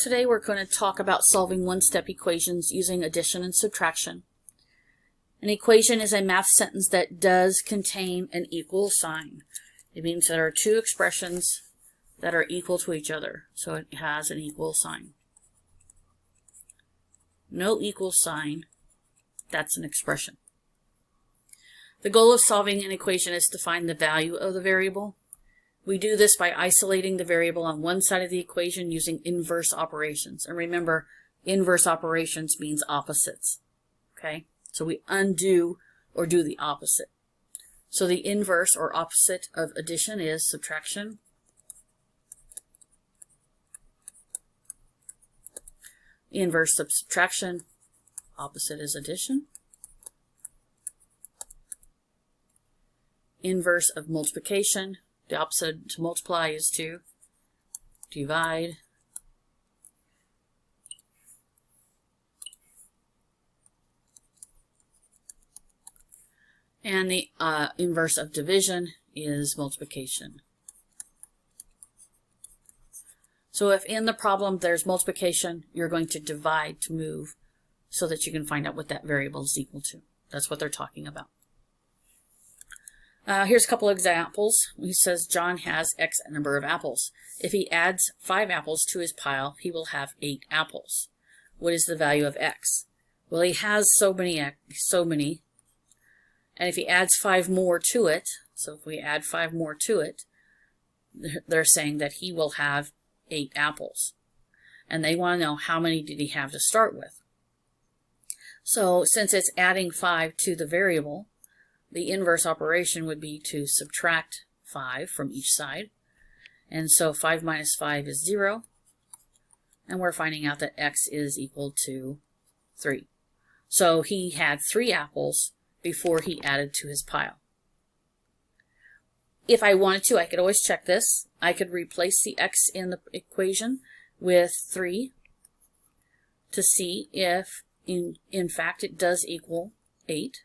today we're going to talk about solving one-step equations using addition and subtraction. An equation is a math sentence that does contain an equal sign. It means there are two expressions that are equal to each other, so it has an equal sign. No equal sign, that's an expression. The goal of solving an equation is to find the value of the variable. We do this by isolating the variable on one side of the equation using inverse operations. And remember, inverse operations means opposites. Okay? So we undo or do the opposite. So the inverse or opposite of addition is subtraction. Inverse of subtraction, opposite is addition. Inverse of multiplication, the opposite to multiply is to divide. And the inverse of division is multiplication. So if in the problem there's multiplication, you're going to divide to move so that you can find out what that variable is equal to. That's what they're talking about. Here's a couple examples. He says John has X number of apples. If he adds 5 apples to his pile, he will have 8 apples. What is the value of X? Well, he has so many, and if he adds 5 more to it, so if we add 5 more to it, they're saying that he will have 8 apples. And they want to know how many did he have to start with. So since it's adding 5 to the variable, the inverse operation would be to subtract 5 from each side. And so 5 minus 5 is 0. And we're finding out that X is equal to 3. So he had 3 apples before he added to his pile. If I wanted to, I could always check this. I could replace the X in the equation with 3 to see if in fact it does equal 8.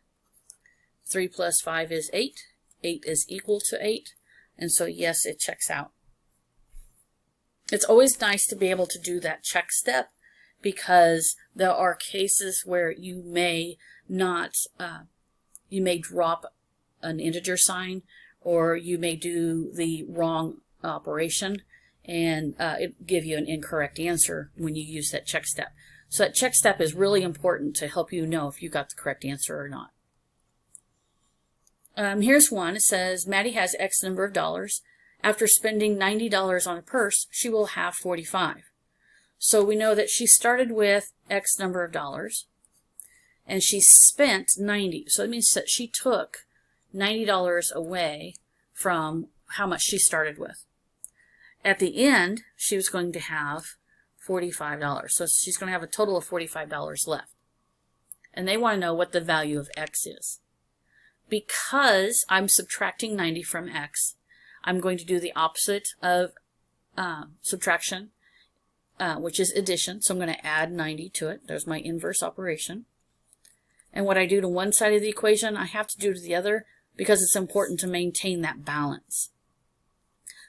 3 plus 5 is 8. 8 is equal to 8. And so yes, it checks out. It's always nice to be able to do that check step because there are cases where you may not, you may drop an integer sign or you may do the wrong operation and it give you an incorrect answer when you use that check step. So that check step is really important to help you know if you got the correct answer or not. Here's one. It says, Maddie has X number of dollars. After spending $90 on a purse, she will have 45. So we know that she started with X number of dollars, and she spent 90. So that means that she took $90 away from how much she started with. At the end, she was going to have $45. So she's going to have a total of $45 left. And they want to know what the value of X is. Because I'm subtracting 90 from X, I'm going to do the opposite of subtraction, which is addition. So I'm going to add 90 to it. There's my inverse operation. And what I do to one side of the equation, I have to do to the other because it's important to maintain that balance.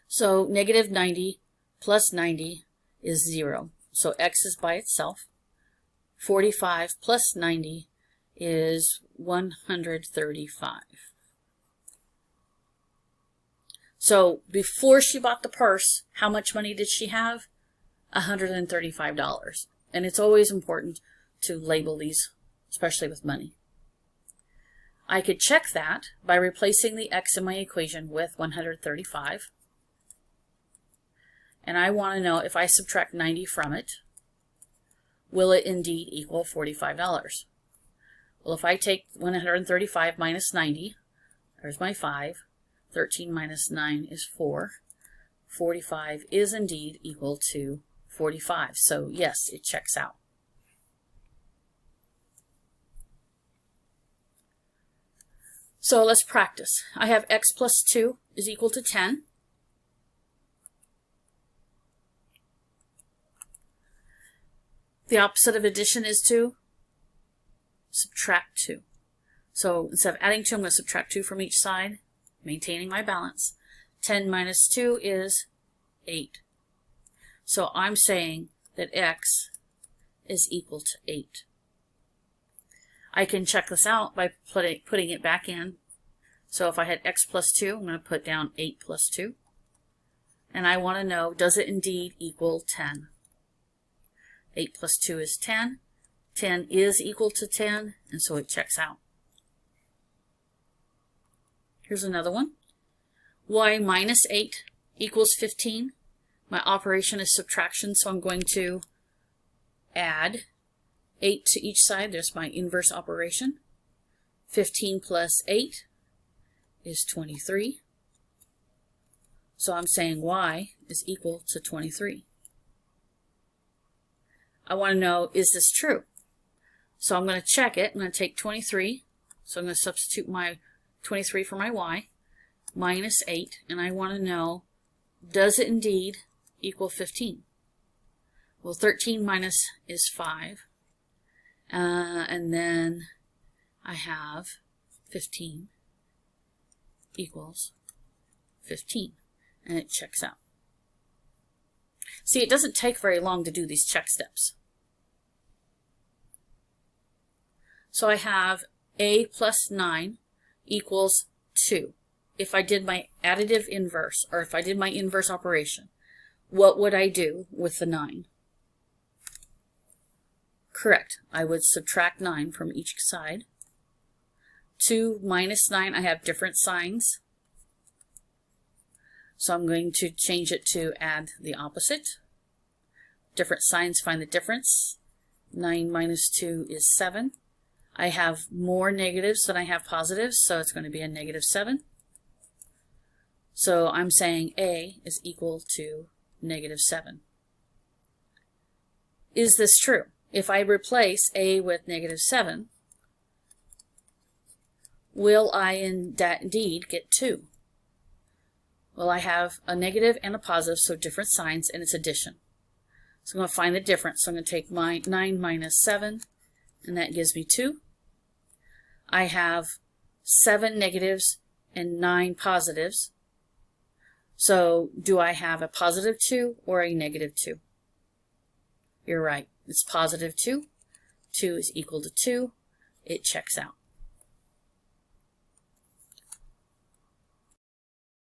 So negative 90 plus 90 is 0. So X is by itself. 45 plus 90 is 135. So before she bought the purse, how much money did she have? $135. And it's always important to label these, especially with money. I could check that by replacing the X in my equation with 135. And I want to know if I subtract 90 from it, will it indeed equal $45? Well, if I take 135 minus 90, there's my 5. 13 minus 9 is 4. 45 is indeed equal to 45. So yes, it checks out. So let's practice. I have X plus 2 is equal to 10. The opposite of addition is to subtract 2. So instead of adding 2, I'm going to subtract 2 from each side, maintaining my balance. 10 minus 2 is 8. So I'm saying that x is equal to 8. I can check this out by putting it back in. So if I had x plus 2, I'm going to put down 8 plus 2. And I want to know, does it indeed equal 10? 8 plus 2 is 10. 10 is equal to 10, and so it checks out. Here's another one. Y minus 8 equals 15. My operation is subtraction, so I'm going to add 8 to each side. There's my inverse operation. 15 plus 8 is 23. So I'm saying y is equal to 23. I want to know, is this true? So I'm going to check it. I'm going to take 23. So I'm going to substitute my 23 for my y, minus 8. And I want to know, does it indeed equal 15? Well, 13 minus is 5. And then I have 15 equals 15. And it checks out. See, it doesn't take very long to do these check steps. So I have a plus 9 equals 2. If I did my additive inverse, or if I did my inverse operation, what would I do with the 9? Correct. I would subtract 9 from each side. 2 minus 9, I have different signs. So I'm going to change it to add the opposite. Different signs, find the difference. 9 minus 2 is 7. I have more negatives than I have positives, so it's going to be a negative 7. So I'm saying A is equal to negative 7. Is this true? If I replace A with negative 7, will I indeed get 2? Well, I have a negative and a positive, so different signs, and it's addition. So I'm going to find the difference. So I'm going to take my 9 minus 7, and that gives me 2. I have 7 negatives and 9 positives. So do I have a positive 2 or a negative 2? You're right. It's positive 2. 2 is equal to 2. It checks out.